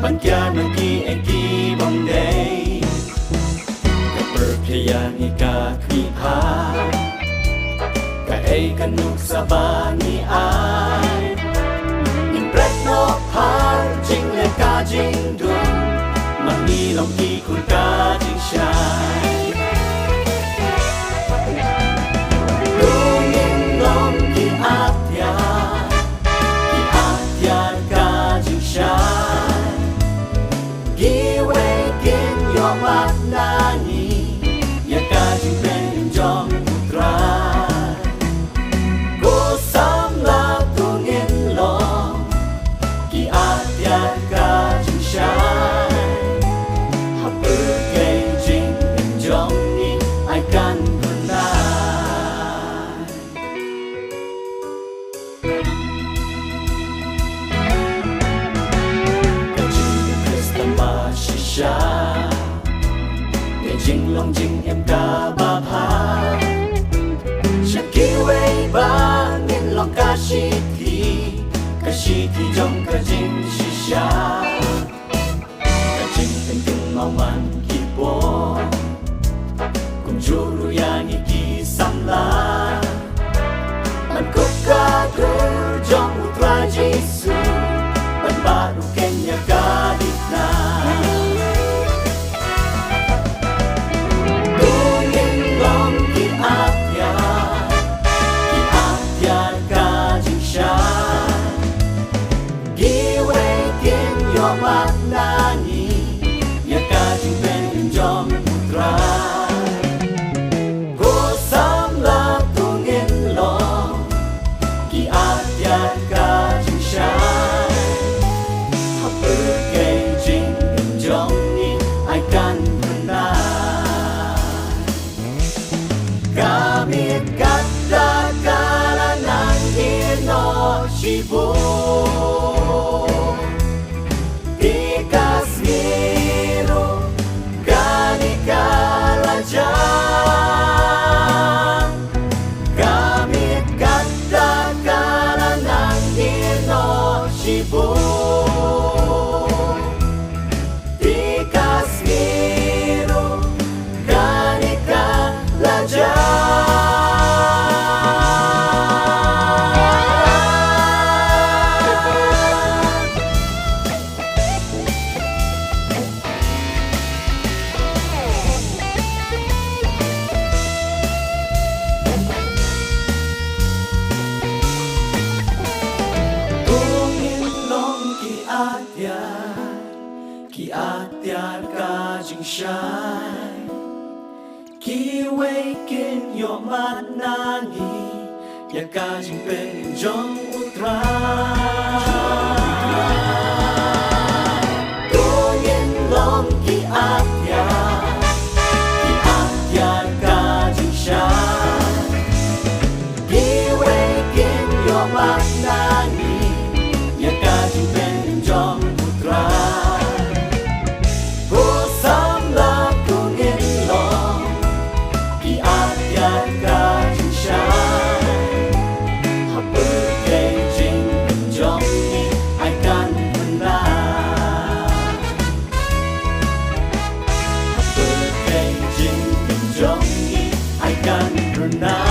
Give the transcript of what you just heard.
Bangkyan nag-iegi bangday Kaperpyayan ikakripa Kaay kanuk sa bani ay Impregno par jing le ka jing dun Manilong ikul ka jing siyay Lungin long ki atya ka jing siyay Giwe kin yo matnani Ya ka jing pen jong putra Kusam la tungin long Ki atya ka jing siyay Hapagay jing jong ni ay kan kunay Kajing Krista ma shisha Jing long jing em ka ba pa Shakiway ba nin long ka shiti jong ka jing shisha Ka jing tengkeng mau man kipo Kung juru yang iki samla Man kuk ka gur jong utra jisu Man baru kenya gadit na Matnani Ya kajing pen jong putra Kusam la tungin long Ki atyat kajing siyay Hapagay jing jong ni ay kan kunay Gamit kata kala ng ino shibu Kasmiro gani kalajan Gamit kata kala ng ino shibu Di Kasmiro gani kalajan Ki atyar ka jing siyay Ki wakin yo matnani Ya ka jing pen jong utray Tungin long ki atyar ka jing siyay Ki wakin yo matnani Ya ka jing pen jong utray Jong ni ay kan renang